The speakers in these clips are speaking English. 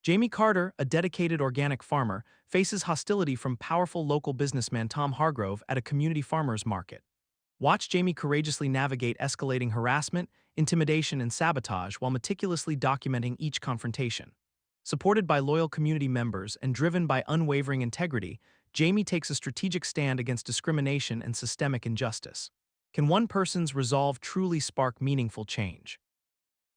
Jamie Carter, a dedicated organic farmer, faces hostility from powerful local businessman Tom Hargrove at a community farmers market. Watch Jamie courageously navigate escalating harassment, intimidation, and sabotage while meticulously documenting each confrontation. Supported by loyal community members and driven by unwavering integrity, Jamie takes a strategic stand against discrimination and systemic injustice. Can one person's resolve truly spark meaningful change?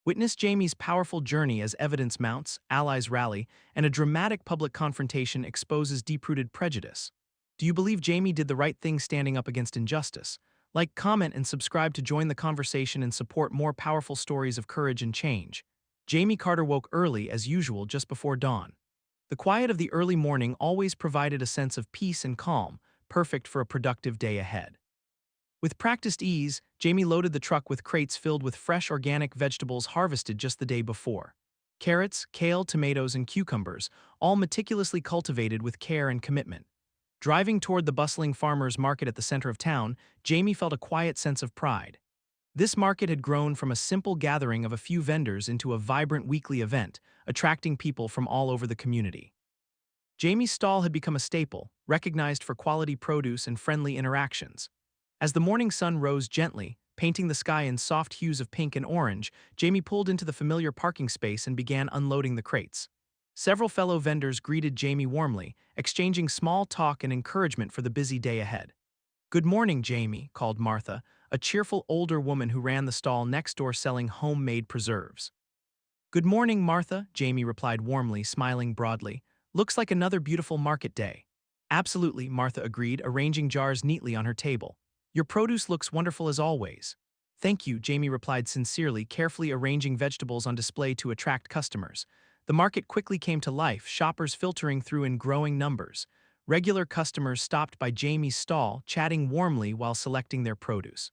Witness Jamie's powerful journey as evidence mounts, allies rally, and a dramatic public confrontation exposes deep-rooted prejudice. Do you believe Jamie did the right thing standing up against injustice? Like, comment, and subscribe to join the conversation and support more powerful stories of courage and change. Jamie Carter woke early, as usual, just before dawn. The quiet of the early morning always provided a sense of peace and calm, perfect for a productive day ahead. With practiced ease, Jamie loaded the truck with crates filled with fresh organic vegetables harvested just the day before. Carrots, kale, tomatoes, and cucumbers, all meticulously cultivated with care and commitment. Driving toward the bustling farmers' market at the center of town, Jamie felt a quiet sense of pride. This market had grown from a simple gathering of a few vendors into a vibrant weekly event, attracting people from all over the community. Jamie's stall had become a staple, recognized for quality produce and friendly interactions. As the morning sun rose gently, painting the sky in soft hues of pink and orange, Jamie pulled into the familiar parking space and began unloading the crates. Several fellow vendors greeted Jamie warmly, exchanging small talk and encouragement for the busy day ahead. "Good morning, Jamie," called Martha, a cheerful older woman who ran the stall next door selling homemade preserves. "Good morning, Martha," Jamie replied warmly, smiling broadly. "Looks like another beautiful market day." "Absolutely," Martha agreed, arranging jars neatly on her table. "Your produce looks wonderful as always." "Thank you," Jamie replied sincerely, carefully arranging vegetables on display to attract customers. The market quickly came to life, shoppers filtering through in growing numbers. Regular customers stopped by Jamie's stall, chatting warmly while selecting their produce.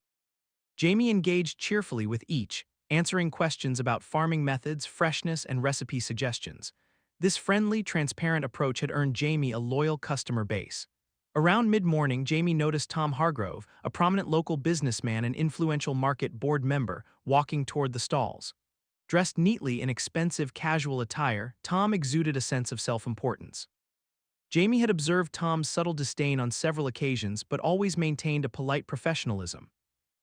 Jamie engaged cheerfully with each, answering questions about farming methods, freshness, and recipe suggestions. This friendly, transparent approach had earned Jamie a loyal customer base. Around mid-morning, Jamie noticed Tom Hargrove, a prominent local businessman and influential market board member, walking toward the stalls. Dressed neatly in expensive casual attire, Tom exuded a sense of self-importance. Jamie had observed Tom's subtle disdain on several occasions but always maintained a polite professionalism.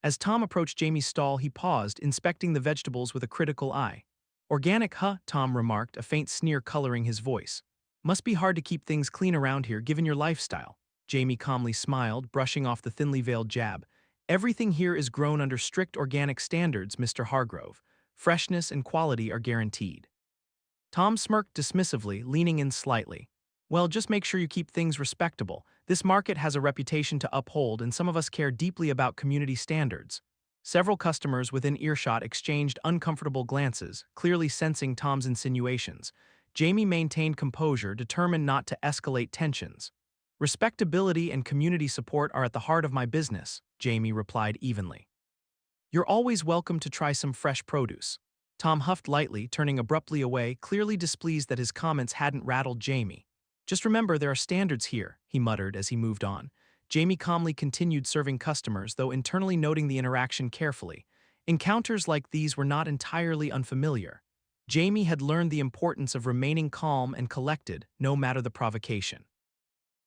As Tom approached Jamie's stall, he paused, inspecting the vegetables with a critical eye. "Organic, huh?" Tom remarked, a faint sneer coloring his voice. "Must be hard to keep things clean around here, given your lifestyle." Jamie calmly smiled, brushing off the thinly veiled jab. "Everything here is grown under strict organic standards, Mr. Hargrove. Freshness and quality are guaranteed." Tom smirked dismissively, leaning in slightly. "Well, just make sure you keep things respectable. This market has a reputation to uphold, and some of us care deeply about community standards." Several customers within earshot exchanged uncomfortable glances, clearly sensing Tom's insinuations. Jamie maintained composure, determined not to escalate tensions. "Respectability and community support are at the heart of my business," Jamie replied evenly. "You're always welcome to try some fresh produce." Tom huffed lightly, turning abruptly away, clearly displeased that his comments hadn't rattled Jamie. "Just remember, there are standards here," he muttered as he moved on. Jamie calmly continued serving customers, though internally noting the interaction carefully. Encounters like these were not entirely unfamiliar. Jamie had learned the importance of remaining calm and collected, no matter the provocation.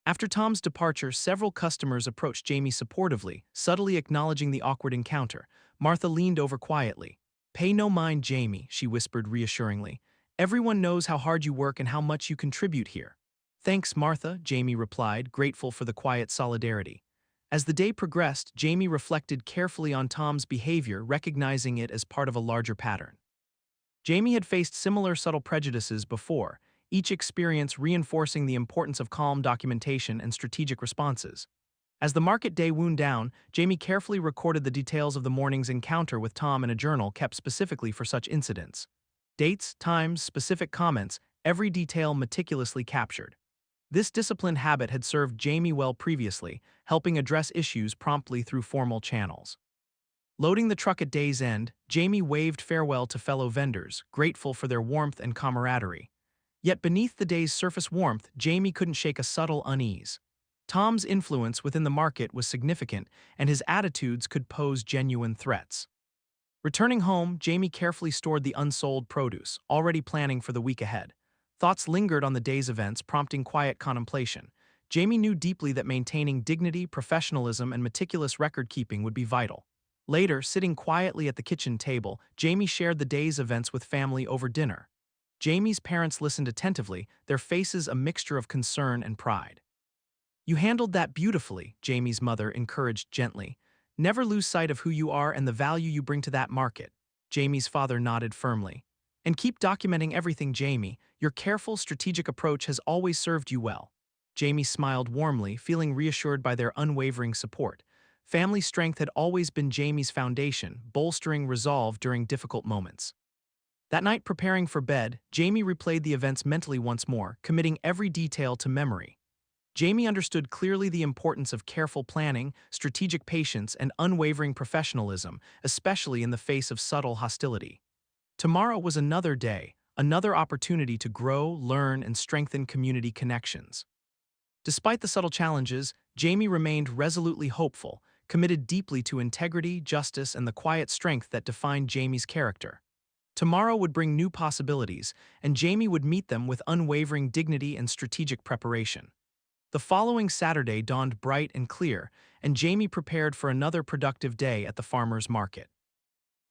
After Tom's departure, several customers approached Jamie supportively, subtly acknowledging the awkward encounter. Martha leaned over quietly. "Pay no mind, Jamie," she whispered reassuringly. "Everyone knows how hard you work and how much you contribute here." "Thanks, Martha," Jamie replied, grateful for the quiet solidarity. As the day progressed, Jamie reflected carefully on Tom's behavior, recognizing it as part of a larger pattern. Jamie had faced similar subtle prejudices before, each experience reinforcing the importance of calm documentation and strategic responses. As the market day wound down, Jamie carefully recorded the details of the morning's encounter with Tom in a journal kept specifically for such incidents. Dates, times, specific comments, every detail meticulously captured. This disciplined habit had served Jamie well previously, helping address issues promptly through formal channels. Loading the truck at day's end, Jamie waved farewell to fellow vendors, grateful for their warmth and camaraderie. Yet beneath the day's surface warmth, Jamie couldn't shake a subtle unease. Tom's influence within the market was significant, and his attitudes could pose genuine threats. Returning home, Jamie carefully stored the unsold produce, already planning for the week ahead. Thoughts lingered on the day's events, prompting quiet contemplation. Jamie knew deeply that maintaining dignity, professionalism, and meticulous record-keeping would be vital. Later, sitting quietly at the kitchen table, Jamie shared the day's events with family over dinner. Jamie's parents listened attentively, their faces a mixture of concern and pride. "You handled that beautifully," Jamie's mother encouraged gently. "Never lose sight of who you are and the value you bring to that market." Jamie's father nodded firmly. "And keep documenting everything, Jamie. Your careful, strategic approach has always served you well." Jamie smiled warmly, feeling reassured by their unwavering support. Family strength had always been Jamie's foundation, bolstering resolve during difficult moments. That night, preparing for bed, Jamie replayed the events mentally once more, committing every detail to memory. Jamie understood clearly the importance of careful planning, strategic patience, and unwavering professionalism, especially in the face of subtle hostility. Tomorrow was another day, another opportunity to grow, learn, and strengthen community connections. Despite the subtle challenges, Jamie remained resolutely hopeful, committed deeply to integrity, justice, and the quiet strength that defined Jamie's character. Tomorrow would bring new possibilities, and Jamie would meet them with unwavering dignity and strategic preparation. The following Saturday dawned bright and clear, and Jamie prepared for another productive day at the farmer's market.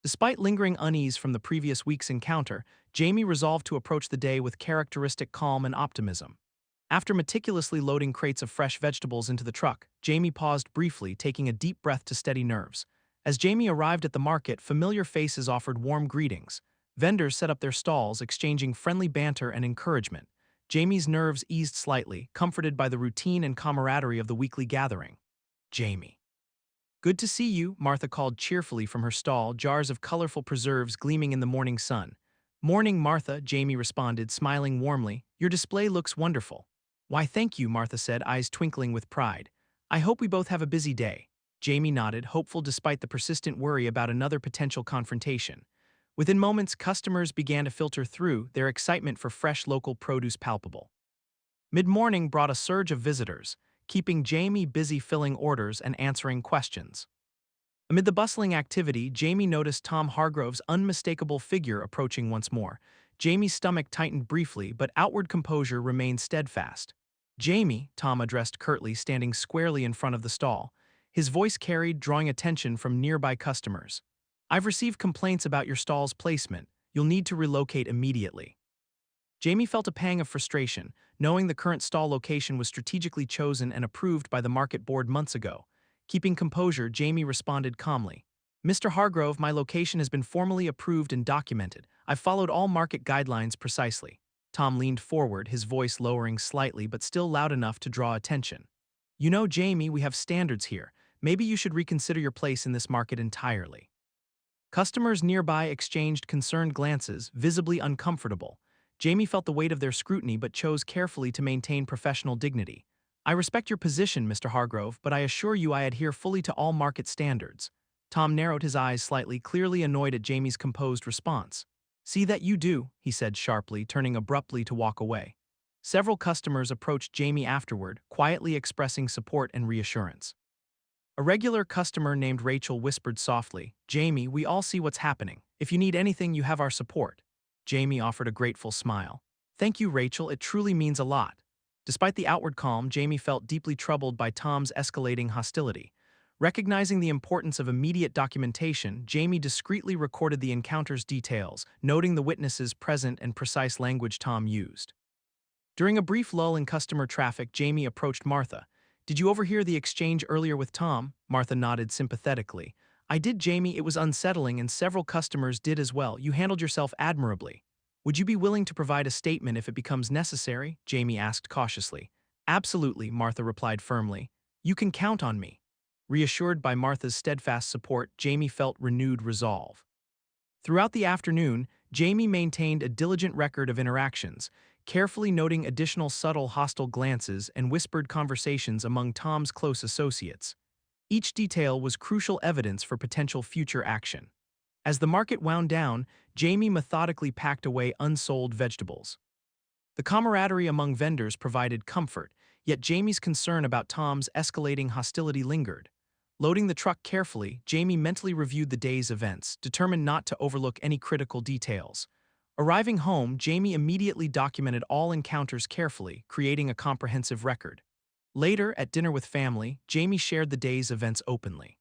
Despite lingering unease from the previous week's encounter, Jamie resolved to approach the day with characteristic calm and optimism. After meticulously loading crates of fresh vegetables into the truck, Jamie paused briefly, taking a deep breath to steady nerves. As Jamie arrived at the market, familiar faces offered warm greetings. Vendors set up their stalls, exchanging friendly banter and encouragement. Jamie's nerves eased slightly, comforted by the routine and camaraderie of the weekly gathering. "Jamie." "Good to see you," Martha called cheerfully from her stall, jars of colorful preserves gleaming in the morning sun. "Morning, Martha," Jamie responded, smiling warmly. "Your display looks wonderful." "Why, thank you," Martha said, eyes twinkling with pride. "I hope we both have a busy day." Jamie nodded, hopeful despite the persistent worry about another potential confrontation. Within moments, customers began to filter through, their excitement for fresh local produce palpable. Mid-morning brought a surge of visitors, keeping Jamie busy filling orders and answering questions. Amid the bustling activity, Jamie noticed Tom Hargrove's unmistakable figure approaching once more. Jamie's stomach tightened briefly, but outward composure remained steadfast. "Jamie," Tom addressed curtly, standing squarely in front of the stall. His voice carried, drawing attention from nearby customers. "I've received complaints about your stall's placement. You'll need to relocate immediately." Jamie felt a pang of frustration, knowing the current stall location was strategically chosen and approved by the market board months ago. Keeping composure, Jamie responded calmly. "Mr. Hargrove, my location has been formally approved and documented. I've followed all market guidelines precisely." Tom leaned forward, his voice lowering slightly but still loud enough to draw attention. "You know, Jamie, we have standards here. Maybe you should reconsider your place in this market entirely." Customers nearby exchanged concerned glances, visibly uncomfortable. Jamie felt the weight of their scrutiny but chose carefully to maintain professional dignity. "I respect your position, Mr. Hargrove, but I assure you I adhere fully to all market standards." Tom narrowed his eyes slightly, clearly annoyed at Jamie's composed response. "See that you do," he said sharply, turning abruptly to walk away. Several customers approached Jamie afterward, quietly expressing support and reassurance. A regular customer named Rachel whispered softly, "Jamie, we all see what's happening. If you need anything, you have our support." Jamie offered a grateful smile. "Thank you, Rachel, it truly means a lot." Despite the outward calm, Jamie felt deeply troubled by Tom's escalating hostility. Recognizing the importance of immediate documentation, Jamie discreetly recorded the encounter's details, noting the witnesses present and precise language Tom used. During a brief lull in customer traffic, Jamie approached Martha. "Did you overhear the exchange earlier with Tom?" Martha nodded sympathetically. "I did, Jamie. It was unsettling and several customers did as well. You handled yourself admirably." "Would you be willing to provide a statement if it becomes necessary?" Jamie asked cautiously. "Absolutely," Martha replied firmly. "You can count on me." Reassured by Martha's steadfast support, Jamie felt renewed resolve. Throughout the afternoon, Jamie maintained a diligent record of interactions, carefully noting additional subtle hostile glances and whispered conversations among Tom's close associates. Each detail was crucial evidence for potential future action. As the market wound down, Jamie methodically packed away unsold vegetables. The camaraderie among vendors provided comfort, yet Jamie's concern about Tom's escalating hostility lingered. Loading the truck carefully, Jamie mentally reviewed the day's events, determined not to overlook any critical details. Arriving home, Jamie immediately documented all encounters carefully, creating a comprehensive record. Later, at dinner with family, Jamie shared the day's events openly.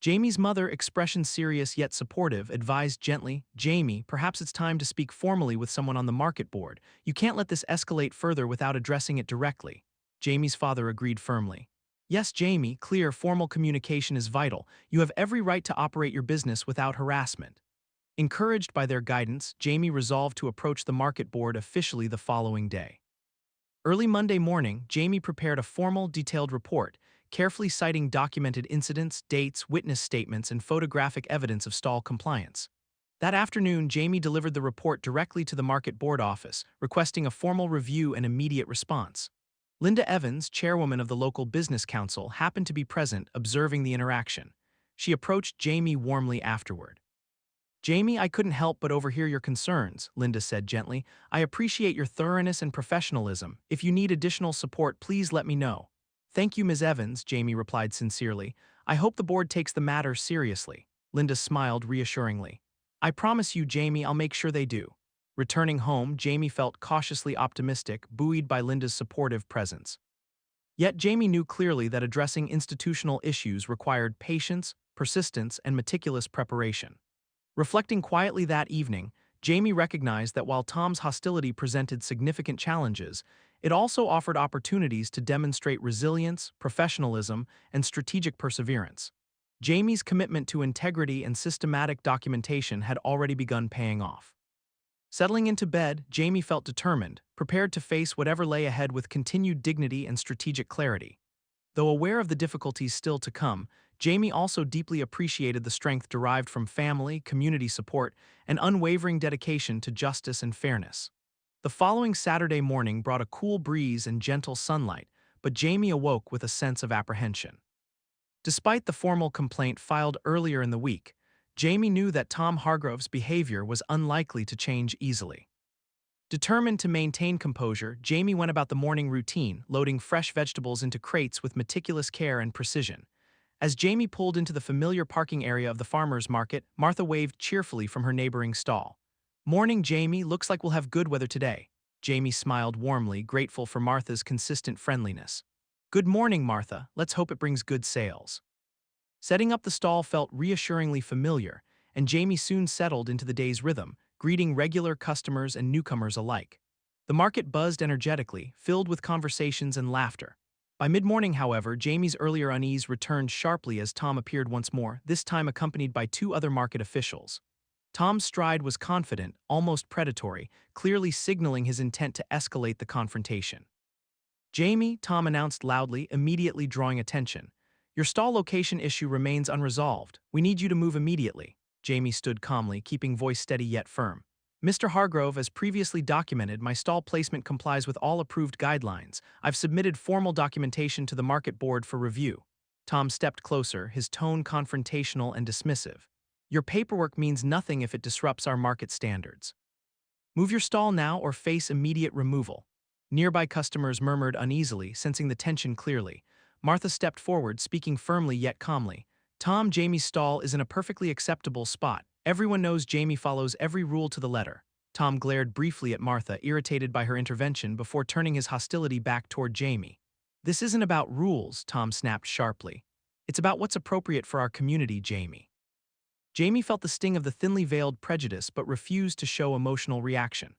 Jamie's mother, expression serious yet supportive, advised gently, "Jamie, perhaps it's time to speak formally with someone on the market board. You can't let this escalate further without addressing it directly." Jamie's father agreed firmly. "Yes, Jamie, clear, formal communication is vital. You have every right to operate your business without harassment." Encouraged by their guidance, Jamie resolved to approach the market board officially the following day. Early Monday morning, Jamie prepared a formal, detailed report, carefully citing documented incidents, dates, witness statements, and photographic evidence of stall compliance. That afternoon, Jamie delivered the report directly to the market board office, requesting a formal review and immediate response. Linda Evans, chairwoman of the local business council, happened to be present, observing the interaction. She approached Jamie warmly afterward. "Jamie, I couldn't help but overhear your concerns," Linda said gently. "I appreciate your thoroughness and professionalism. If you need additional support, please let me know." "Thank you, Ms. Evans," Jamie replied sincerely. "I hope the board takes the matter seriously." Linda smiled reassuringly. "I promise you, Jamie, I'll make sure they do." Returning home, Jamie felt cautiously optimistic, buoyed by Linda's supportive presence. Yet Jamie knew clearly that addressing institutional issues required patience, persistence, and meticulous preparation. Reflecting quietly that evening, Jamie recognized that while Tom's hostility presented significant challenges, it also offered opportunities to demonstrate resilience, professionalism, and strategic perseverance. Jamie's commitment to integrity and systematic documentation had already begun paying off. Settling into bed, Jamie felt determined, prepared to face whatever lay ahead with continued dignity and strategic clarity. Though aware of the difficulties still to come, Jamie also deeply appreciated the strength derived from family, community support, and unwavering dedication to justice and fairness. The following Saturday morning brought a cool breeze and gentle sunlight, but Jamie awoke with a sense of apprehension. Despite the formal complaint filed earlier in the week, Jamie knew that Tom Hargrove's behavior was unlikely to change easily. Determined to maintain composure, Jamie went about the morning routine, loading fresh vegetables into crates with meticulous care and precision. As Jamie pulled into the familiar parking area of the farmer's market, Martha waved cheerfully from her neighboring stall. "Morning, Jamie. Looks like we'll have good weather today." Jamie smiled warmly, grateful for Martha's consistent friendliness. "Good morning, Martha. Let's hope it brings good sales." Setting up the stall felt reassuringly familiar, and Jamie soon settled into the day's rhythm, greeting regular customers and newcomers alike. The market buzzed energetically, filled with conversations and laughter. By mid-morning, however, Jamie's earlier unease returned sharply as Tom appeared once more, this time accompanied by two other market officials. Tom's stride was confident, almost predatory, clearly signaling his intent to escalate the confrontation. "Jamie," Tom announced loudly, immediately drawing attention. "Your stall location issue remains unresolved. We need you to move immediately." Jamie stood calmly, keeping voice steady yet firm. "Mr. Hargrove, as previously documented, my stall placement complies with all approved guidelines. I've submitted formal documentation to the market board for review." Tom stepped closer, his tone confrontational and dismissive. "Your paperwork means nothing if it disrupts our market standards. Move your stall now or face immediate removal." Nearby customers murmured uneasily, sensing the tension clearly. Martha stepped forward, speaking firmly yet calmly. "Tom, Jamie's stall is in a perfectly acceptable spot. Everyone knows Jamie follows every rule to the letter." Tom glared briefly at Martha, irritated by her intervention, before turning his hostility back toward Jamie. "This isn't about rules," Tom snapped sharply. "It's about what's appropriate for our community, Jamie." Jamie felt the sting of the thinly veiled prejudice but refused to show emotional reaction.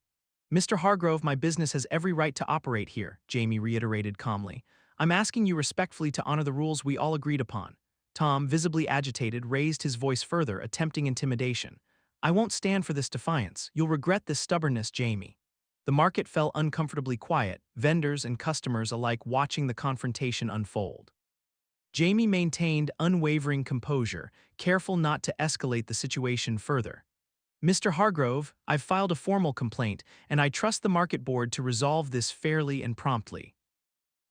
"Mr. Hargrove, my business has every right to operate here," Jamie reiterated calmly. "I'm asking you respectfully to honor the rules we all agreed upon." Tom, visibly agitated, raised his voice further, attempting intimidation. "I won't stand for this defiance. You'll regret this stubbornness, Jamie." The market fell uncomfortably quiet, vendors and customers alike watching the confrontation unfold. Jamie maintained unwavering composure, careful not to escalate the situation further. "Mr. Hargrove, I've filed a formal complaint, and I trust the market board to resolve this fairly and promptly."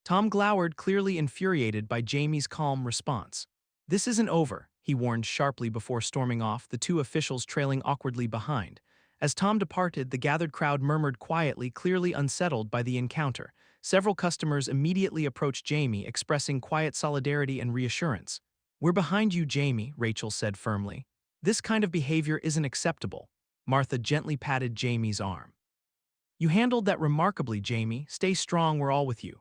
Tom glowered, clearly infuriated by Jamie's calm response. "This isn't over," he warned sharply before storming off, the two officials trailing awkwardly behind. As Tom departed, the gathered crowd murmured quietly, clearly unsettled by the encounter. Several customers immediately approached Jamie, expressing quiet solidarity and reassurance. "We're behind you, Jamie," Rachel said firmly. "This kind of behavior isn't acceptable." Martha gently patted Jamie's arm. You handled that remarkably, Jamie. Stay strong, we're all with you.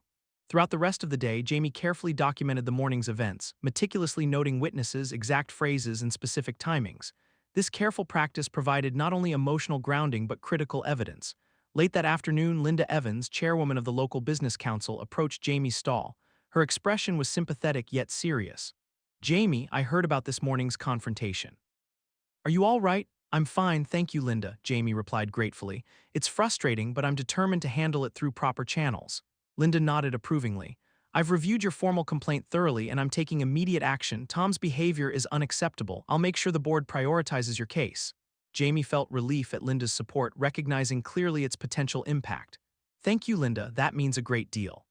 Throughout the rest of the day, Jamie carefully documented the morning's events, meticulously noting witnesses, exact phrases, and specific timings. This careful practice provided not only emotional grounding but critical evidence. Late that afternoon, Linda Evans, chairwoman of the local business council, approached Jamie's stall. Her expression was sympathetic yet serious. Jamie, I heard about this morning's confrontation. Are you all right? I'm fine, thank you, Linda, Jamie replied gratefully. It's frustrating, but I'm determined to handle it through proper channels. Linda nodded approvingly. I've reviewed your formal complaint thoroughly and I'm taking immediate action. Tom's behavior is unacceptable. I'll make sure the board prioritizes your case. Jamie felt relief at Linda's support, recognizing clearly its potential impact. Thank you, Linda, that means a great deal.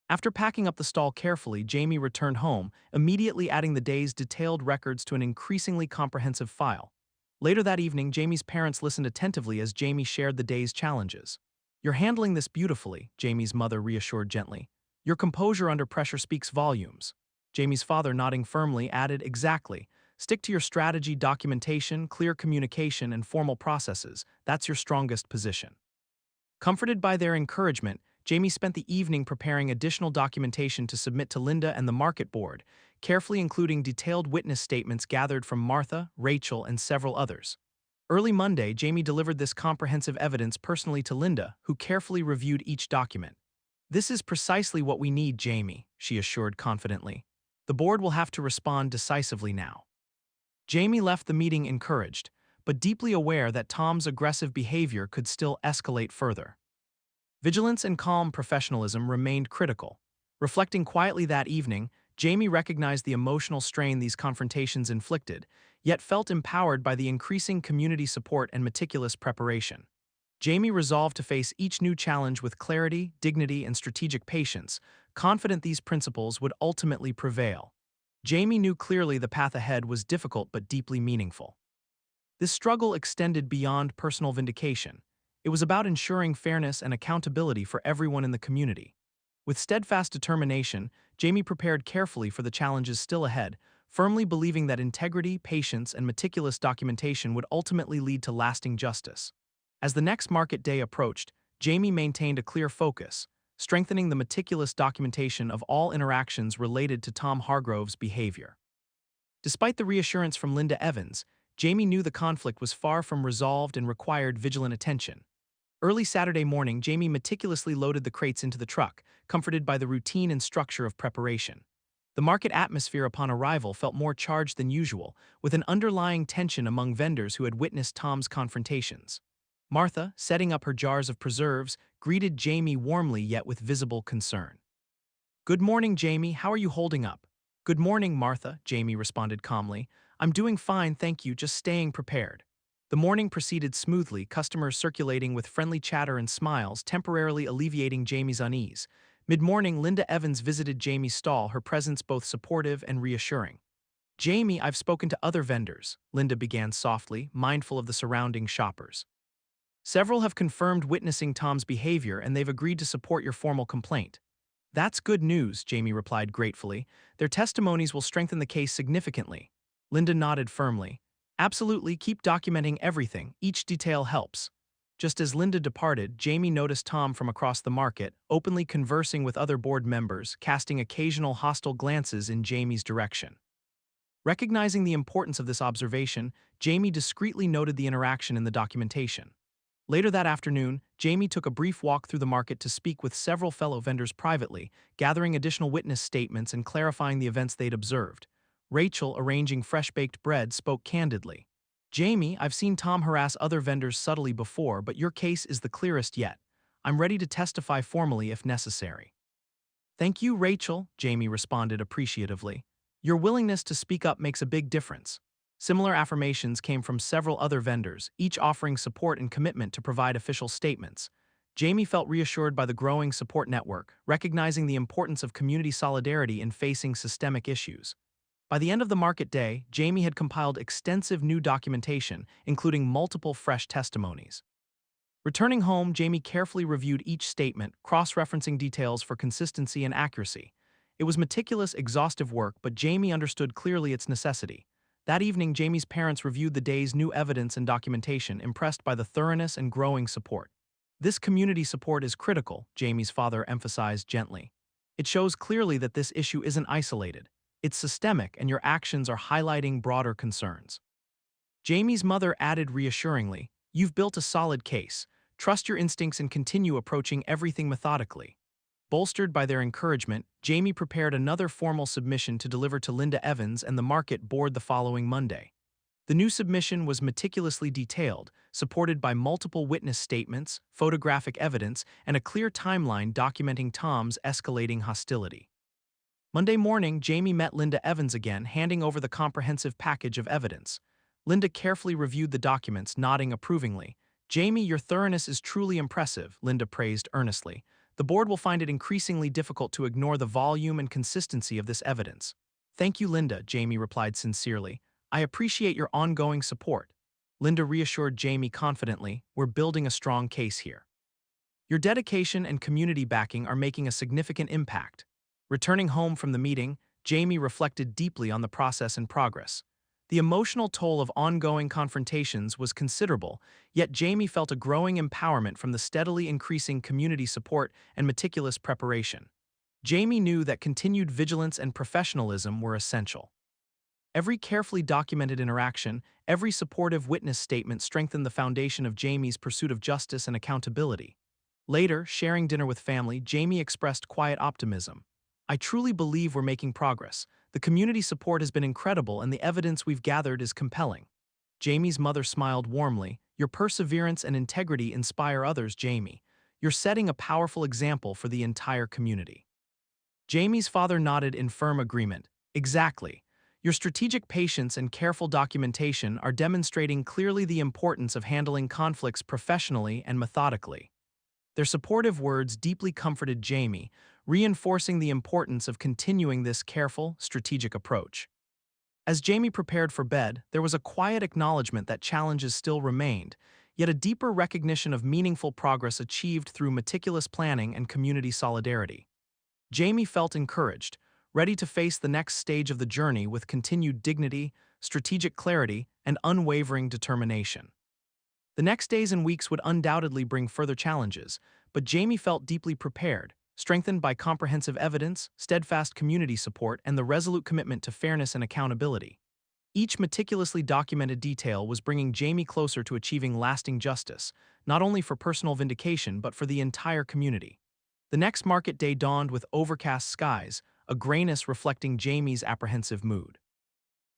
After packing up the stall carefully, Jamie returned home, immediately adding the day's detailed records to an increasingly comprehensive file. Later that evening, Jamie's parents listened attentively as Jamie shared the day's challenges. You're handling this beautifully, Jamie's mother reassured gently. Your composure under pressure speaks volumes. Jamie's father, nodding firmly, added, exactly. Stick to your strategy, documentation, clear communication, and formal processes. That's your strongest position. Comforted by their encouragement, Jamie spent the evening preparing additional documentation to submit to Linda and the market board, carefully including detailed witness statements gathered from Martha, Rachel, and several others. Early Monday, Jamie delivered this comprehensive evidence personally to Linda, who carefully reviewed each document. This is precisely what we need, Jamie, she assured confidently. The board will have to respond decisively now. Jamie left the meeting encouraged, but deeply aware that Tom's aggressive behavior could still escalate further. Vigilance and calm professionalism remained critical. Reflecting quietly that evening, Jamie recognized the emotional strain these confrontations inflicted, yet felt empowered by the increasing community support and meticulous preparation. Jamie resolved to face each new challenge with clarity, dignity, and strategic patience, confident these principles would ultimately prevail. Jamie knew clearly the path ahead was difficult but deeply meaningful. This struggle extended beyond personal vindication. It was about ensuring fairness and accountability for everyone in the community. With steadfast determination, Jamie prepared carefully for the challenges still ahead, firmly believing that integrity, patience, and meticulous documentation would ultimately lead to lasting justice. As the next market day approached, Jamie maintained a clear focus, strengthening the meticulous documentation of all interactions related to Tom Hargrove's behavior. Despite the reassurance from Linda Evans, Jamie knew the conflict was far from resolved and required vigilant attention. Early Saturday morning, Jamie meticulously loaded the crates into the truck, comforted by the routine and structure of preparation. The market atmosphere upon arrival felt more charged than usual, with an underlying tension among vendors who had witnessed Tom's confrontations. Martha, setting up her jars of preserves, greeted Jamie warmly yet with visible concern. Good morning, Jamie. How are you holding up? Good morning, Martha, Jamie responded calmly. I'm doing fine, thank you, just staying prepared. The morning proceeded smoothly, customers circulating with friendly chatter and smiles, temporarily alleviating Jamie's unease. Mid-morning, Linda Evans visited Jamie's stall, her presence both supportive and reassuring. Jamie, I've spoken to other vendors, Linda began softly, mindful of the surrounding shoppers. Several have confirmed witnessing Tom's behavior and they've agreed to support your formal complaint. That's good news, Jamie replied gratefully. Their testimonies will strengthen the case significantly. Linda nodded firmly. Absolutely, keep documenting everything, each detail helps. Just as Linda departed, Jamie noticed Tom from across the market, openly conversing with other board members, casting occasional hostile glances in Jamie's direction. Recognizing the importance of this observation, Jamie discreetly noted the interaction in the documentation. Later that afternoon, Jamie took a brief walk through the market to speak with several fellow vendors privately, gathering additional witness statements and clarifying the events they'd observed. Rachel, arranging fresh-baked bread, spoke candidly. Jamie, I've seen Tom harass other vendors subtly before, but your case is the clearest yet. I'm ready to testify formally if necessary. Thank you, Rachel, Jamie responded appreciatively. Your willingness to speak up makes a big difference. Similar affirmations came from several other vendors, each offering support and commitment to provide official statements. Jamie felt reassured by the growing support network, recognizing the importance of community solidarity in facing systemic issues. By the end of the market day, Jamie had compiled extensive new documentation, including multiple fresh testimonies. Returning home, Jamie carefully reviewed each statement, cross-referencing details for consistency and accuracy. It was meticulous, exhaustive work, but Jamie understood clearly its necessity. That evening, Jamie's parents reviewed the day's new evidence and documentation, impressed by the thoroughness and growing support. This community support is critical, Jamie's father emphasized gently. It shows clearly that this issue isn't isolated. It's systemic, and your actions are highlighting broader concerns. Jamie's mother added reassuringly, "You've built a solid case. Trust your instincts and continue approaching everything methodically." Bolstered by their encouragement, Jamie prepared another formal submission to deliver to Linda Evans and the market board the following Monday. The new submission was meticulously detailed, supported by multiple witness statements, photographic evidence, and a clear timeline documenting Tom's escalating hostility. Monday morning, Jamie met Linda Evans again, handing over the comprehensive package of evidence. Linda carefully reviewed the documents, nodding approvingly. "Jamie, your thoroughness is truly impressive," Linda praised earnestly. "The board will find it increasingly difficult to ignore the volume and consistency of this evidence." "Thank you, Linda," Jamie replied sincerely. "I appreciate your ongoing support." Linda reassured Jamie confidently, "We're building a strong case here. Your dedication and community backing are making a significant impact." Returning home from the meeting, Jamie reflected deeply on the process and progress. The emotional toll of ongoing confrontations was considerable, yet Jamie felt a growing empowerment from the steadily increasing community support and meticulous preparation. Jamie knew that continued vigilance and professionalism were essential. Every carefully documented interaction, every supportive witness statement strengthened the foundation of Jamie's pursuit of justice and accountability. Later, sharing dinner with family, Jamie expressed quiet optimism. "I truly believe we're making progress. The community support has been incredible and the evidence we've gathered is compelling." Jamie's mother smiled warmly. "Your perseverance and integrity inspire others, Jamie. You're setting a powerful example for the entire community." Jamie's father nodded in firm agreement. "Exactly. Your strategic patience and careful documentation are demonstrating clearly the importance of handling conflicts professionally and methodically." Their supportive words deeply comforted Jamie, reinforcing the importance of continuing this careful, strategic approach. As Jamie prepared for bed, there was a quiet acknowledgement that challenges still remained, yet a deeper recognition of meaningful progress achieved through meticulous planning and community solidarity. Jamie felt encouraged, ready to face the next stage of the journey with continued dignity, strategic clarity, and unwavering determination. The next days and weeks would undoubtedly bring further challenges, but Jamie felt deeply prepared, strengthened by comprehensive evidence, steadfast community support, and the resolute commitment to fairness and accountability. Each meticulously documented detail was bringing Jamie closer to achieving lasting justice, not only for personal vindication but for the entire community. The next market day dawned with overcast skies, a grayness reflecting Jamie's apprehensive mood.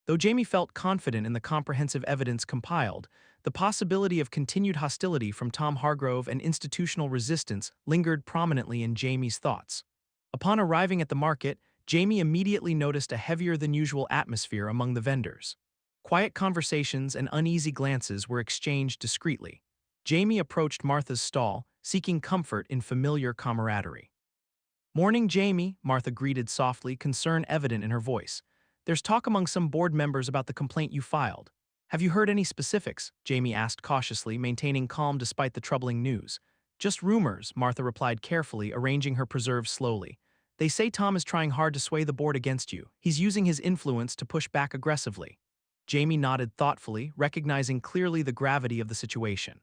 Though Jamie felt confident in the comprehensive evidence compiled, the possibility of continued hostility from Tom Hargrove and institutional resistance lingered prominently in Jamie's thoughts. Upon arriving at the market, Jamie immediately noticed a heavier-than-usual atmosphere among the vendors. Quiet conversations and uneasy glances were exchanged discreetly. Jamie approached Martha's stall, seeking comfort in familiar camaraderie. "Morning, Jamie," Martha greeted softly, concern evident in her voice. "There's talk among some board members about the complaint you filed." "Have you heard any specifics?" Jamie asked cautiously, maintaining calm despite the troubling news. "Just rumors," Martha replied carefully, arranging her preserves slowly. "They say Tom is trying hard to sway the board against you. He's using his influence to push back aggressively." Jamie nodded thoughtfully, recognizing clearly the gravity of the situation.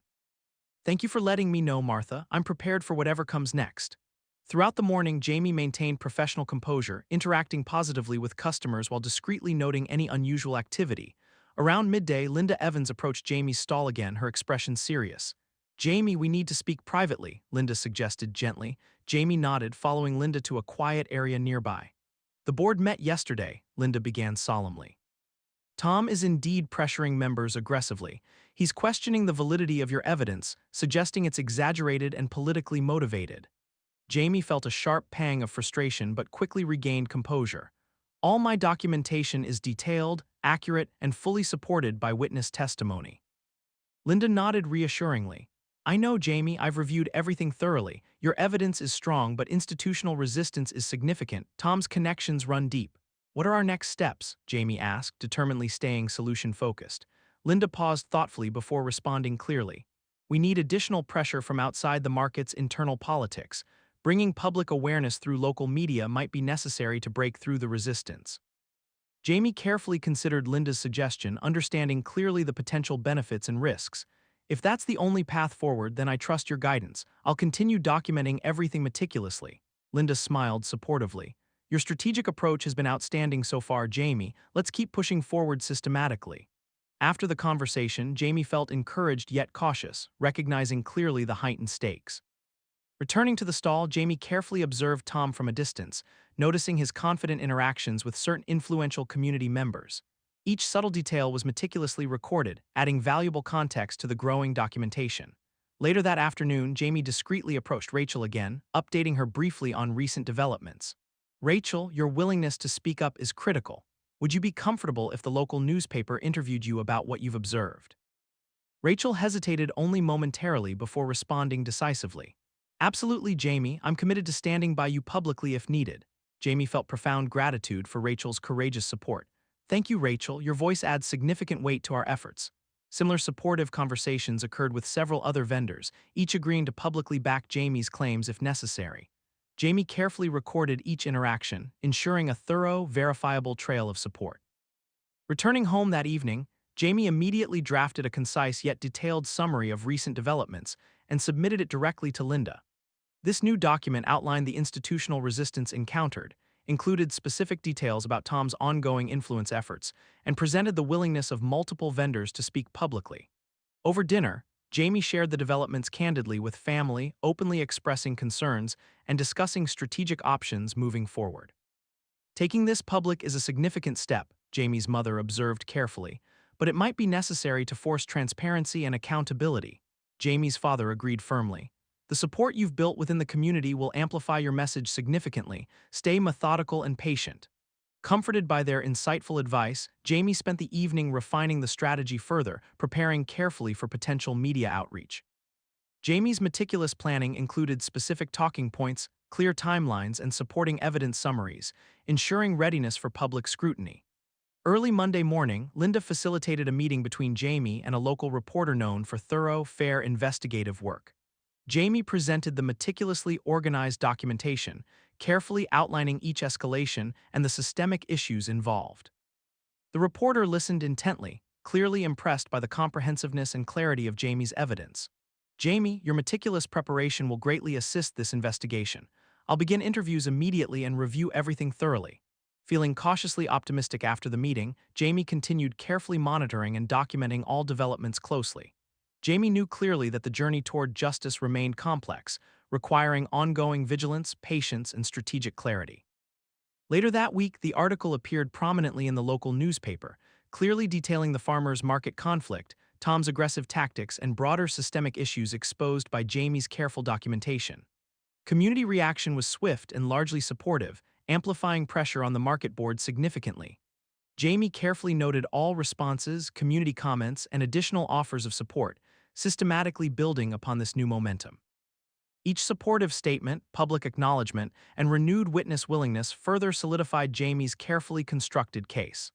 "Thank you for letting me know, Martha. I'm prepared for whatever comes next." Throughout the morning, Jamie maintained professional composure, interacting positively with customers while discreetly noting any unusual activity. Around midday, Linda Evans approached Jamie's stall again, her expression serious. "Jamie, we need to speak privately," Linda suggested gently. Jamie nodded, following Linda to a quiet area nearby. "The board met yesterday," Linda began solemnly. "Tom is indeed pressuring members aggressively. He's questioning the validity of your evidence, suggesting it's exaggerated and politically motivated." Jamie felt a sharp pang of frustration but quickly regained composure. "All my documentation is detailed, accurate, and fully supported by witness testimony." Linda nodded reassuringly. "I know, Jamie, I've reviewed everything thoroughly. Your evidence is strong, but institutional resistance is significant. Tom's connections run deep." "What are our next steps?" Jamie asked, determinedly staying solution-focused. Linda paused thoughtfully before responding clearly. "We need additional pressure from outside the market's internal politics. Bringing public awareness through local media might be necessary to break through the resistance." Jamie carefully considered Linda's suggestion, understanding clearly the potential benefits and risks. If that's the only path forward, then I trust your guidance. I'll continue documenting everything meticulously. Linda smiled supportively. Your strategic approach has been outstanding so far, Jamie. Let's keep pushing forward systematically. After the conversation, Jamie felt encouraged yet cautious, recognizing clearly the heightened stakes. Returning to the stall, Jamie carefully observed Tom from a distance, noticing his confident interactions with certain influential community members. Each subtle detail was meticulously recorded, adding valuable context to the growing documentation. Later that afternoon, Jamie discreetly approached Rachel again, updating her briefly on recent developments. Rachel, your willingness to speak up is critical. Would you be comfortable if the local newspaper interviewed you about what you've observed? Rachel hesitated only momentarily before responding decisively. Absolutely, Jamie. I'm committed to standing by you publicly if needed. Jamie felt profound gratitude for Rachel's courageous support. Thank you, Rachel. Your voice adds significant weight to our efforts. Similar supportive conversations occurred with several other vendors, each agreeing to publicly back Jamie's claims if necessary. Jamie carefully recorded each interaction, ensuring a thorough, verifiable trail of support. Returning home that evening, Jamie immediately drafted a concise yet detailed summary of recent developments and submitted it directly to Linda. This new document outlined the institutional resistance encountered, included specific details about Tom's ongoing influence efforts, and presented the willingness of multiple vendors to speak publicly. Over dinner, Jamie shared the developments candidly with family, openly expressing concerns and discussing strategic options moving forward. Taking this public is a significant step, Jamie's mother observed carefully, but it might be necessary to force transparency and accountability. Jamie's father agreed firmly. The support you've built within the community will amplify your message significantly. Stay methodical and patient. Comforted by their insightful advice, Jamie spent the evening refining the strategy further, preparing carefully for potential media outreach. Jamie's meticulous planning included specific talking points, clear timelines, and supporting evidence summaries, ensuring readiness for public scrutiny. Early Monday morning, Linda facilitated a meeting between Jamie and a local reporter known for thorough, fair investigative work. Jamie presented the meticulously organized documentation, carefully outlining each escalation and the systemic issues involved. The reporter listened intently, clearly impressed by the comprehensiveness and clarity of Jamie's evidence. Jamie, your meticulous preparation will greatly assist this investigation. I'll begin interviews immediately and review everything thoroughly. Feeling cautiously optimistic after the meeting, Jamie continued carefully monitoring and documenting all developments closely. Jamie knew clearly that the journey toward justice remained complex, requiring ongoing vigilance, patience, and strategic clarity. Later that week, the article appeared prominently in the local newspaper, clearly detailing the farmers' market conflict, Tom's aggressive tactics, and broader systemic issues exposed by Jamie's careful documentation. Community reaction was swift and largely supportive, amplifying pressure on the market board significantly. Jamie carefully noted all responses, community comments, and additional offers of support, systematically building upon this new momentum. Each supportive statement, public acknowledgement, and renewed witness willingness further solidified Jamie's carefully constructed case.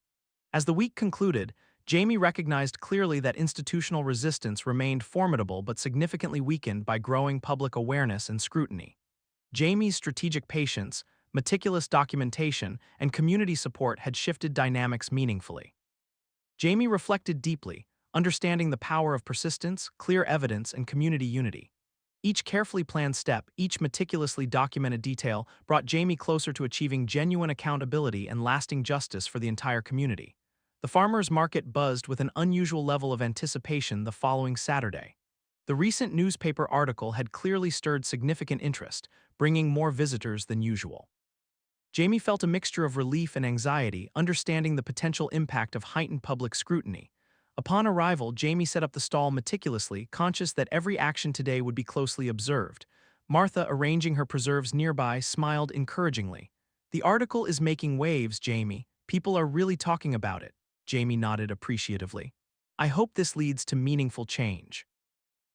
As the week concluded, Jamie recognized clearly that institutional resistance remained formidable but significantly weakened by growing public awareness and scrutiny. Jamie's strategic patience, meticulous documentation, and community support had shifted dynamics meaningfully. Jamie reflected deeply, understanding the power of persistence, clear evidence, and community unity. Each carefully planned step, each meticulously documented detail brought Jamie closer to achieving genuine accountability and lasting justice for the entire community. The farmers' market buzzed with an unusual level of anticipation the following Saturday. The recent newspaper article had clearly stirred significant interest, bringing more visitors than usual. Jamie felt a mixture of relief and anxiety, understanding the potential impact of heightened public scrutiny. Upon arrival, Jamie set up the stall meticulously, conscious that every action today would be closely observed. Martha, arranging her preserves nearby, smiled encouragingly. The article is making waves, Jamie. People are really talking about it. Jamie nodded appreciatively. I hope this leads to meaningful change.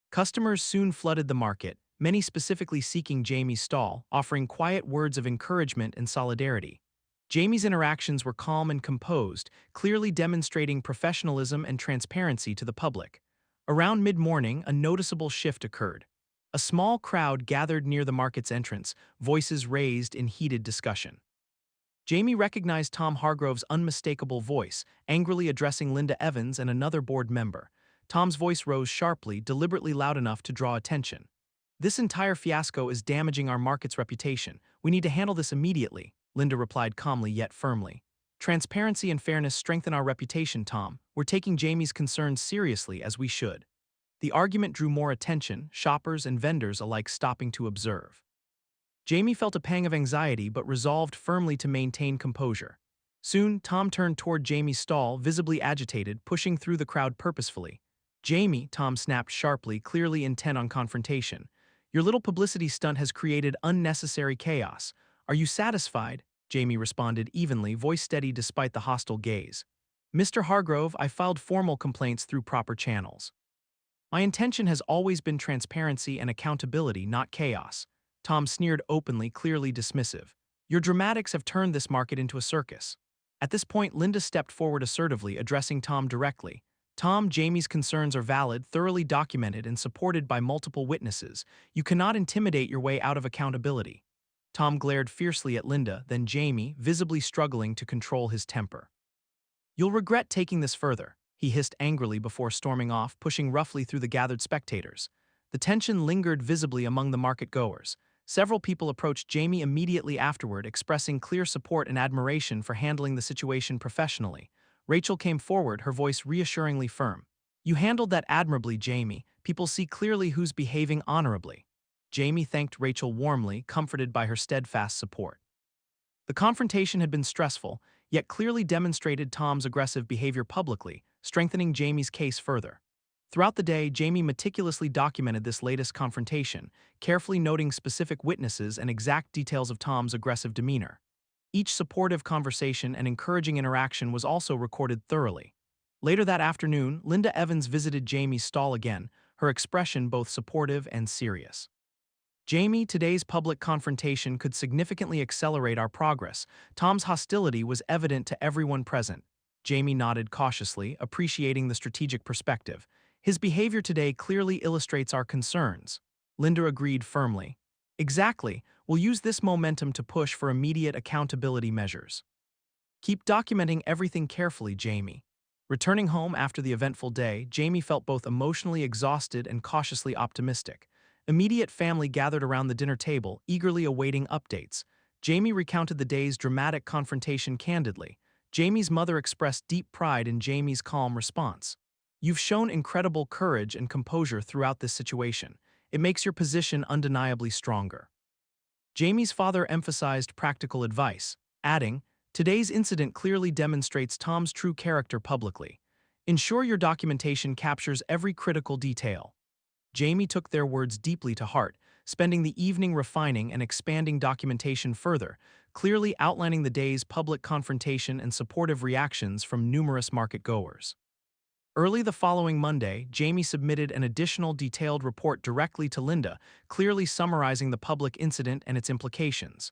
Customers soon flooded the market, many specifically seeking Jamie's stall, offering quiet words of encouragement and solidarity. Jamie's interactions were calm and composed, clearly demonstrating professionalism and transparency to the public. Around mid-morning, a noticeable shift occurred. A small crowd gathered near the market's entrance, voices raised in heated discussion. Jamie recognized Tom Hargrove's unmistakable voice, angrily addressing Linda Evans and another board member. Tom's voice rose sharply, deliberately loud enough to draw attention. "This entire fiasco is damaging our market's reputation. We need to handle this immediately," Linda replied calmly yet firmly. "Transparency and fairness strengthen our reputation, Tom. We're taking Jamie's concerns seriously, as we should." The argument drew more attention, shoppers and vendors alike stopping to observe. Jamie felt a pang of anxiety but resolved firmly to maintain composure. Soon, Tom turned toward Jamie's stall, visibly agitated, pushing through the crowd purposefully. "Jamie," Tom snapped sharply, clearly intent on confrontation. "Your little publicity stunt has created unnecessary chaos. Are you satisfied?" Jamie responded evenly, voice steady despite the hostile gaze. "Mr. Hargrove, I filed formal complaints through proper channels. My intention has always been transparency and accountability, not chaos." Tom sneered openly, clearly dismissive. "Your dramatics have turned this market into a circus." At this point, Linda stepped forward assertively, addressing Tom directly. "Tom, Jamie's concerns are valid, thoroughly documented, and supported by multiple witnesses. You cannot intimidate your way out of accountability." Tom glared fiercely at Linda, then Jamie, visibly struggling to control his temper. "You'll regret taking this further," he hissed angrily before storming off, pushing roughly through the gathered spectators. The tension lingered visibly among the market-goers. Several people approached Jamie immediately afterward, expressing clear support and admiration for handling the situation professionally. Rachel came forward, her voice reassuringly firm. "You handled that admirably, Jamie. People see clearly who's behaving honorably." Jamie thanked Rachel warmly, comforted by her steadfast support. The confrontation had been stressful, yet clearly demonstrated Tom's aggressive behavior publicly, strengthening Jamie's case further. Throughout the day, Jamie meticulously documented this latest confrontation, carefully noting specific witnesses and exact details of Tom's aggressive demeanor. Each supportive conversation and encouraging interaction was also recorded thoroughly. Later that afternoon, Linda Evans visited Jamie's stall again, her expression both supportive and serious. "Jamie, today's public confrontation could significantly accelerate our progress. Tom's hostility was evident to everyone present." Jamie nodded cautiously, appreciating the strategic perspective. "His behavior today clearly illustrates our concerns." Linda agreed firmly. "Exactly. We'll use this momentum to push for immediate accountability measures." "Keep documenting everything carefully, Jamie." Returning home after the eventful day, Jamie felt both emotionally exhausted and cautiously optimistic. Immediate family gathered around the dinner table, eagerly awaiting updates. Jamie recounted the day's dramatic confrontation candidly. Jamie's mother expressed deep pride in Jamie's calm response. "You've shown incredible courage and composure throughout this situation. It makes your position undeniably stronger." Jamie's father emphasized practical advice, adding, "Today's incident clearly demonstrates Tom's true character publicly. Ensure your documentation captures every critical detail." Jamie took their words deeply to heart, spending the evening refining and expanding documentation further, clearly outlining the day's public confrontation and supportive reactions from numerous market-goers. Early the following Monday, Jamie submitted an additional detailed report directly to Linda, clearly summarizing the public incident and its implications.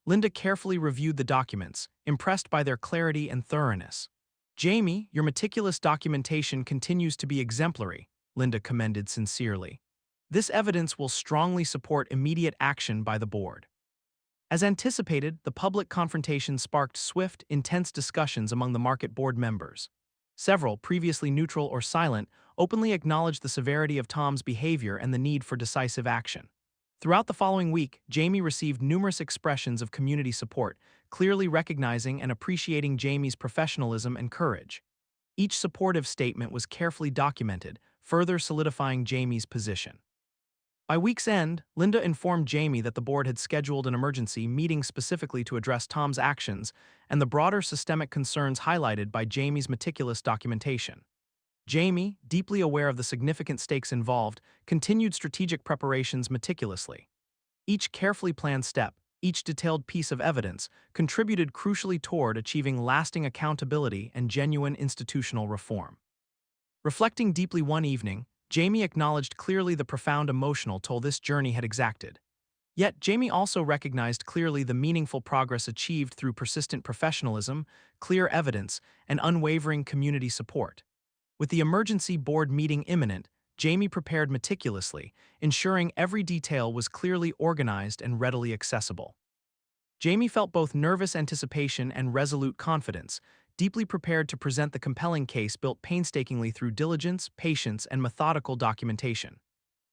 Linda carefully reviewed the documents, impressed by their clarity and thoroughness. "Jamie, your meticulous documentation continues to be exemplary," Linda commended sincerely. "This evidence will strongly support immediate action by the board." As anticipated, the public confrontation sparked swift, intense discussions among the market board members. Several, previously neutral or silent, openly acknowledged the severity of Tom's behavior and the need for decisive action. Throughout the following week, Jamie received numerous expressions of community support, clearly recognizing and appreciating Jamie's professionalism and courage. Each supportive statement was carefully documented, further solidifying Jamie's position. By week's end, Linda informed Jamie that the board had scheduled an emergency meeting specifically to address Tom's actions and the broader systemic concerns highlighted by Jamie's meticulous documentation. Jamie, deeply aware of the significant stakes involved, continued strategic preparations meticulously. Each carefully planned step, each detailed piece of evidence, contributed crucially toward achieving lasting accountability and genuine institutional reform. Reflecting deeply one evening, Jamie acknowledged clearly the profound emotional toll this journey had exacted. Yet, Jamie also recognized clearly the meaningful progress achieved through persistent professionalism, clear evidence, and unwavering community support. With the emergency board meeting imminent, Jamie prepared meticulously, ensuring every detail was clearly organized and readily accessible. Jamie felt both nervous anticipation and resolute confidence, deeply prepared to present the compelling case built painstakingly through diligence, patience, and methodical documentation.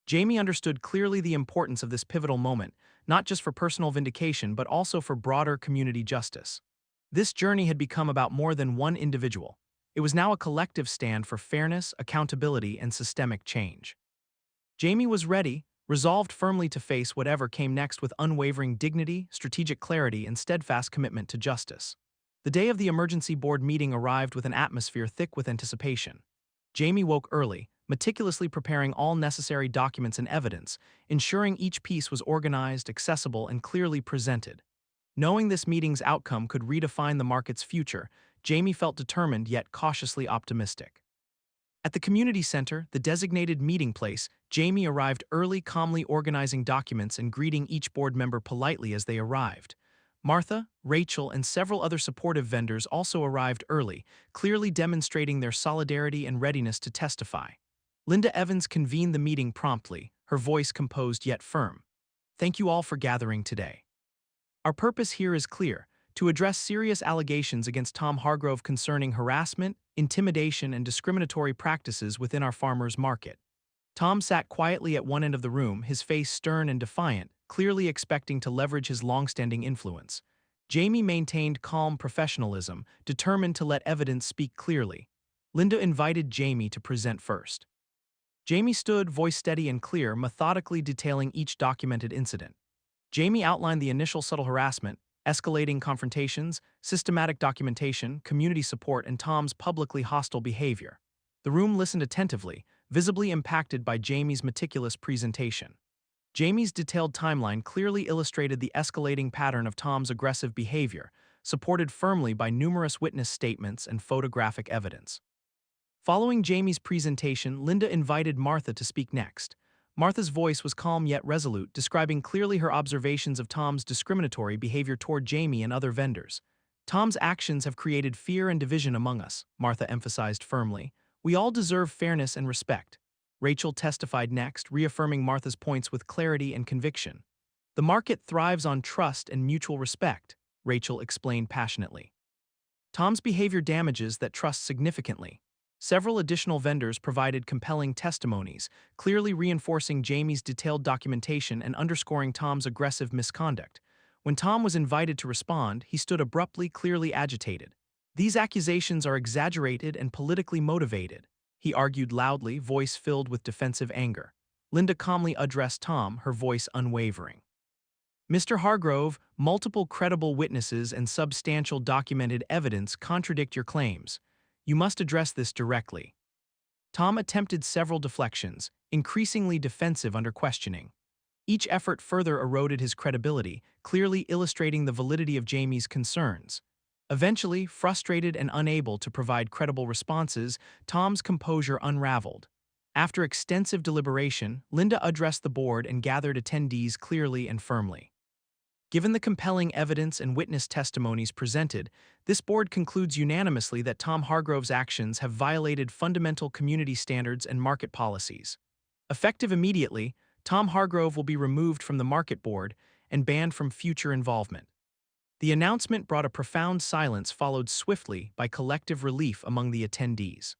Jamie understood clearly the importance of this pivotal moment, not just for personal vindication but also for broader community justice. This journey had become about more than one individual. It was now a collective stand for fairness, accountability, and systemic change. Jamie was ready, resolved firmly to face whatever came next with unwavering dignity, strategic clarity, and steadfast commitment to justice. The day of the emergency board meeting arrived with an atmosphere thick with anticipation. Jamie woke early, meticulously preparing all necessary documents and evidence, ensuring each piece was organized, accessible, and clearly presented. Knowing this meeting's outcome could redefine the market's future, Jamie felt determined yet cautiously optimistic. At the community center, the designated meeting place, Jamie arrived early, calmly organizing documents and greeting each board member politely as they arrived. Martha, Rachel, and several other supportive vendors also arrived early, clearly demonstrating their solidarity and readiness to testify. Linda Evans convened the meeting promptly, her voice composed yet firm. "Thank you all for gathering today. Our purpose here is clear: to address serious allegations against Tom Hargrove concerning harassment, intimidation, and discriminatory practices within our farmers' market." Tom sat quietly at one end of the room, his face stern and defiant, clearly expecting to leverage his long-standing influence. Jamie maintained calm professionalism, determined to let evidence speak clearly. Linda invited Jamie to present first. Jamie stood, voice steady and clear, methodically detailing each documented incident. Jamie outlined the initial subtle harassment, escalating confrontations, systematic documentation, community support, and Tom's publicly hostile behavior. The room listened attentively, visibly impacted by Jamie's meticulous presentation. Jamie's detailed timeline clearly illustrated the escalating pattern of Tom's aggressive behavior, supported firmly by numerous witness statements and photographic evidence. Following Jamie's presentation, Linda invited Martha to speak next. Martha's voice was calm yet resolute, describing clearly her observations of Tom's discriminatory behavior toward Jamie and other vendors. "Tom's actions have created fear and division among us," Martha emphasized firmly. "We all deserve fairness and respect." Rachel testified next, reaffirming Martha's points with clarity and conviction. "The market thrives on trust and mutual respect," Rachel explained passionately. "Tom's behavior damages that trust significantly." Several additional vendors provided compelling testimonies, clearly reinforcing Jamie's detailed documentation and underscoring Tom's aggressive misconduct. When Tom was invited to respond, he stood abruptly, clearly agitated. "These accusations are exaggerated and politically motivated," he argued loudly, voice filled with defensive anger. Linda calmly addressed Tom, her voice unwavering. "Mr. Hargrove, multiple credible witnesses and substantial documented evidence contradict your claims. You must address this directly." Tom attempted several deflections, increasingly defensive under questioning. Each effort further eroded his credibility, clearly illustrating the validity of Jamie's concerns. Eventually, frustrated and unable to provide credible responses, Tom's composure unraveled. After extensive deliberation, Linda addressed the board and gathered attendees clearly and firmly. Given the compelling evidence and witness testimonies presented, this board concludes unanimously that Tom Hargrove's actions have violated fundamental community standards and market policies. Effective immediately, Tom Hargrove will be removed from the market board and banned from future involvement. The announcement brought a profound silence, followed swiftly by collective relief among the attendees.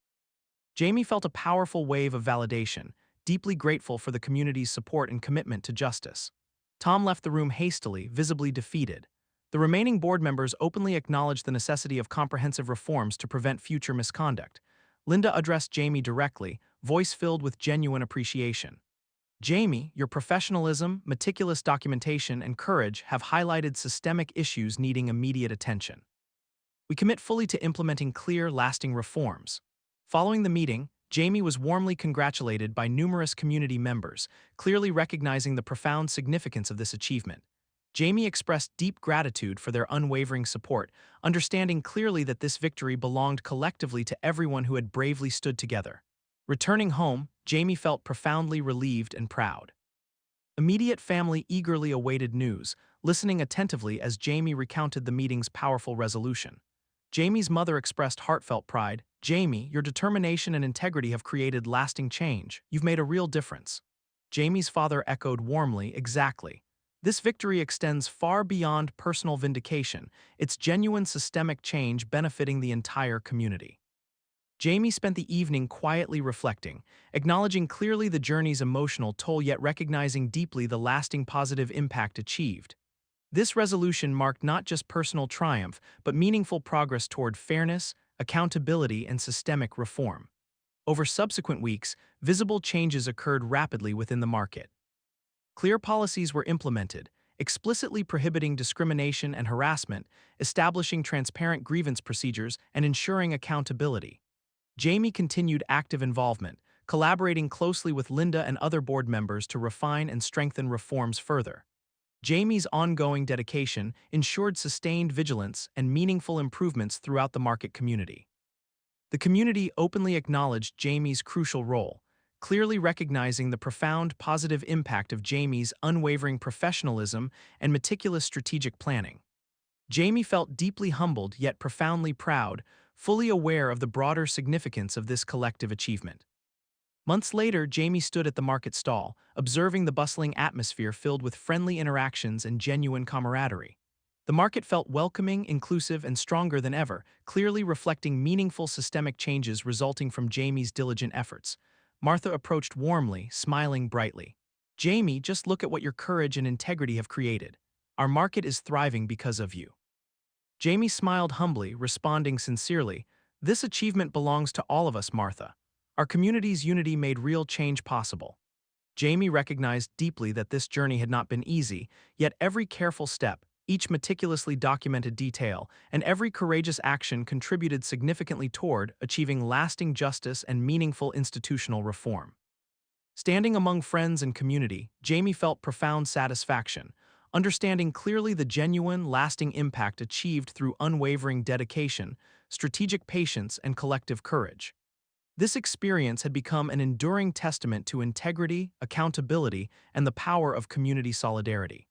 Jamie felt a powerful wave of validation, deeply grateful for the community's support and commitment to justice. Tom left the room hastily, visibly defeated. The remaining board members openly acknowledged the necessity of comprehensive reforms to prevent future misconduct. Linda addressed Jamie directly, voice filled with genuine appreciation. "Jamie, your professionalism, meticulous documentation, and courage have highlighted systemic issues needing immediate attention. We commit fully to implementing clear, lasting reforms." Following the meeting, Jamie was warmly congratulated by numerous community members, clearly recognizing the profound significance of this achievement. Jamie expressed deep gratitude for their unwavering support, understanding clearly that this victory belonged collectively to everyone who had bravely stood together. Returning home, Jamie felt profoundly relieved and proud. Immediate family eagerly awaited news, listening attentively as Jamie recounted the meeting's powerful resolution. Jamie's mother expressed heartfelt pride. "Jamie, your determination and integrity have created lasting change. You've made a real difference." Jamie's father echoed warmly, "Exactly. This victory extends far beyond personal vindication, it's genuine systemic change benefiting the entire community. Jamie spent the evening quietly reflecting, acknowledging clearly the journey's emotional toll yet recognizing deeply the lasting positive impact achieved. This resolution marked not just personal triumph, but meaningful progress toward fairness, accountability, and systemic reform. Over subsequent weeks, visible changes occurred rapidly within the market. Clear policies were implemented, explicitly prohibiting discrimination and harassment, establishing transparent grievance procedures, and ensuring accountability. Jamie continued active involvement, collaborating closely with Linda and other board members to refine and strengthen reforms further. Jamie's ongoing dedication ensured sustained vigilance and meaningful improvements throughout the market community. The community openly acknowledged Jamie's crucial role, clearly recognizing the profound positive impact of Jamie's unwavering professionalism and meticulous strategic planning. Jamie felt deeply humbled yet profoundly proud, fully aware of the broader significance of this collective achievement. Months later, Jamie stood at the market stall, observing the bustling atmosphere filled with friendly interactions and genuine camaraderie. The market felt welcoming, inclusive, and stronger than ever, clearly reflecting meaningful systemic changes resulting from Jamie's diligent efforts. Martha approached warmly, smiling brightly. "Jamie, just look at what your courage and integrity have created. Our market is thriving because of you." Jamie smiled humbly, responding sincerely, "This achievement belongs to all of us, Martha. Our community's unity made real change possible." Jamie recognized deeply that this journey had not been easy, yet every careful step, each meticulously documented detail, and every courageous action contributed significantly toward achieving lasting justice and meaningful institutional reform. Standing among friends and community, Jamie felt profound satisfaction, understanding clearly the genuine, lasting impact achieved through unwavering dedication, strategic patience, and collective courage. This experience had become an enduring testament to integrity, accountability, and the power of community solidarity.